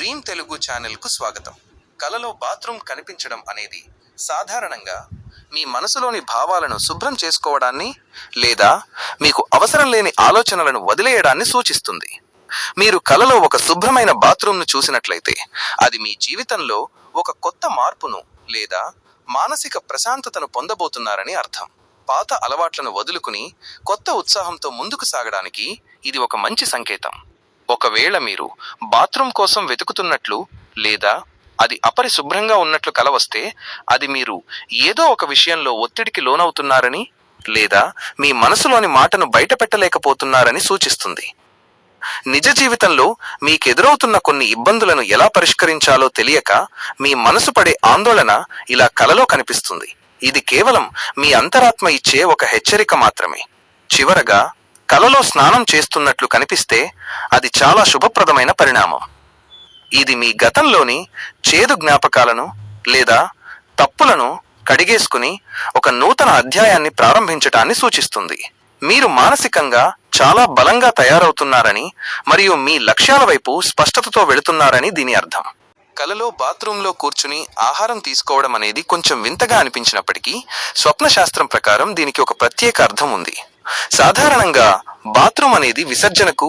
Dream Telugu ఛానల్కు స్వాగతం. కలలో బాత్రూమ్ కనిపించడం అనేది సాధారణంగా మీ మనసులోని భావాలను శుభ్రం చేసుకోవడాన్ని లేదా మీకు అవసరం లేని ఆలోచనలను వదిలేయడాన్ని సూచిస్తుంది. మీరు కలలో ఒక శుభ్రమైన బాత్రూమ్ను చూసినట్లయితే అది మీ జీవితంలో ఒక కొత్త మార్పును లేదా మానసిక ప్రశాంతతను పొందబోతున్నారని అర్థం. పాత అలవాట్లను వదులుకుని కొత్త ఉత్సాహంతో ముందుకు సాగడానికి ఇది ఒక మంచి సంకేతం. ఒకవేళ మీరు బాత్రూమ్ కోసం వెతుకుతున్నట్లు లేదా అది అపరిశుభ్రంగా ఉన్నట్లు కల వస్తే అది మీరు ఏదో ఒక విషయంలో ఒత్తిడికి లోనవుతున్నారని లేదా మీ మనసులోని మాటను బయటపెట్టలేకపోతున్నారని సూచిస్తుంది. నిజ జీవితంలో మీకెదురవుతున్న కొన్ని ఇబ్బందులను ఎలా పరిష్కరించాలో తెలియక మీ మనసు పడే ఆందోళన ఇలా కలలో కనిపిస్తుంది. ఇది కేవలం మీ అంతరాత్మ ఇచ్చే ఒక హెచ్చరిక మాత్రమే. చివరగా కలలో స్నానం చేస్తున్నట్లు కనిపిస్తే అది చాలా శుభప్రదమైన పరిణామం. ఇది మీ గతంలోని చేదు జ్ఞాపకాలను లేదా తప్పులను కడిగేసుకుని ఒక నూతన అధ్యాయాన్ని ప్రారంభించటాన్ని సూచిస్తుంది. మీరు మానసికంగా చాలా బలంగా తయారవుతున్నారని మరియు మీ లక్ష్యాల వైపు స్పష్టతతో వెళుతున్నారని దీని అర్థం. కలలో బాత్రూంలో కూర్చుని ఆహారం తీసుకోవడం అనేది కొంచెం వింతగా అనిపించినప్పటికీ స్వప్నశాస్త్రం ప్రకారం దీనికి ఒక ప్రత్యేక అర్థం ఉంది. సాధారణంగా బాత్రూమ్ అనేది విసర్జనకు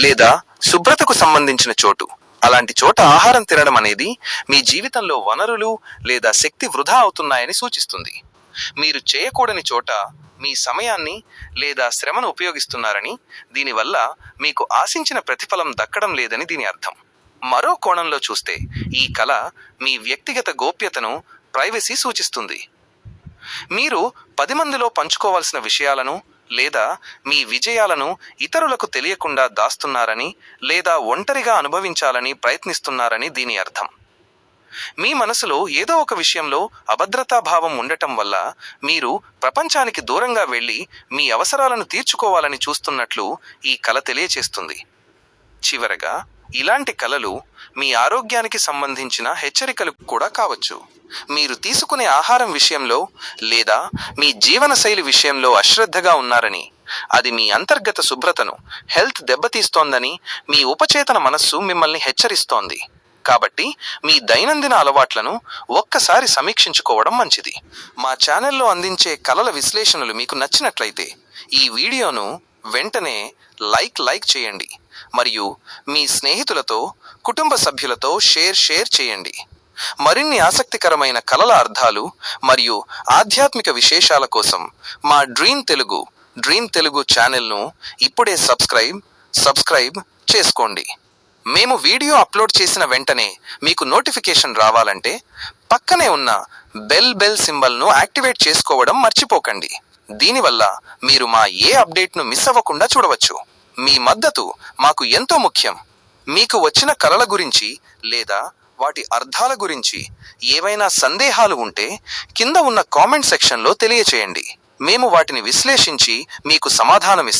లేదా శుభ్రతకు సంబంధించిన చోటు. అలాంటి చోట ఆహారం తినడం అనేది మీ జీవితంలో వనరులు లేదా శక్తి వృధా అవుతున్నాయని సూచిస్తుంది. మీరు చేయకూడని చోట మీ సమయాన్ని లేదా శ్రమను ఉపయోగిస్తున్నారని, దీనివల్ల మీకు ఆశించిన ప్రతిఫలం దక్కడం లేదని దీని అర్థం. మరో కోణంలో చూస్తే ఈ కల మీ వ్యక్తిగత గోప్యతను, ప్రైవసీ సూచిస్తుంది. మీరు 10 మందిలో పంచుకోవాల్సిన విషయాలను లేదా మీ విజయాలను ఇతరులకు తెలియకుండా దాస్తున్నారని లేదా ఒంటరిగా అనుభవించాలని ప్రయత్నిస్తున్నారని దీని అర్థం. మీ మనసులో ఏదో ఒక విషయంలో అభద్రతాభావం ఉండటం వల్ల మీరు ప్రపంచానికి దూరంగా వెళ్ళి మీ అవసరాలను తీర్చుకోవాలని చూస్తున్నట్లు ఈ కల తెలియచేస్తుంది. చివరగా ఇలాంటి కలలు మీ ఆరోగ్యానికి సంబంధించిన హెచ్చరికలు కూడా కావచ్చు. మీరు తీసుకునే ఆహారం విషయంలో లేదా మీ జీవనశైలి విషయంలో అశ్రద్ధగా ఉన్నారని, అది మీ అంతర్గత శుభ్రతను, హెల్త్ దెబ్బతీస్తోందని మీ ఉపచేతన మనస్సు మిమ్మల్ని హెచ్చరిస్తోంది. కాబట్టి మీ దైనందిన అలవాట్లను ఒక్కసారి సమీక్షించుకోవడం మంచిది. మా ఛానల్లో అందించే కలల విశ్లేషణలు మీకు నచ్చినట్లయితే ఈ వీడియోను వెంటనే లైక్ చేయండి మరియు మీ స్నేహితులతో, కుటుంబ సభ్యులతో షేర్ చేయండి. మరిన్ని ఆసక్తికరమైన కలల అర్థాలు మరియు ఆధ్యాత్మిక విశేషాల కోసం మా డ్రీమ్ తెలుగు ఛానల్ను ఇప్పుడే సబ్స్క్రైబ్ చేసుకోండి. మేము వీడియో అప్లోడ్ చేసిన వెంటనే మీకు నోటిఫికేషన్ రావాలంటే పక్కనే ఉన్న బెల్ సింబల్ను యాక్టివేట్ చేసుకోవడం మర్చిపోకండి. దీనివల్ల మీరు మా ఏ అప్డేట్ను మిస్ అవ్వకుండా చూడవచ్చు. మీ మద్దతు మాకు ఎంతో ముఖ్యం. మీకు వచ్చిన కలల గురించి లేదా వాటి అర్థాల గురించి ఏవైనా సందేహాలు ఉంటే కింద ఉన్న కామెంట్ సెక్షన్లో తెలియచేయండి. మేము వాటిని విశ్లేషించి మీకు సమాధానం ఇస్తాం.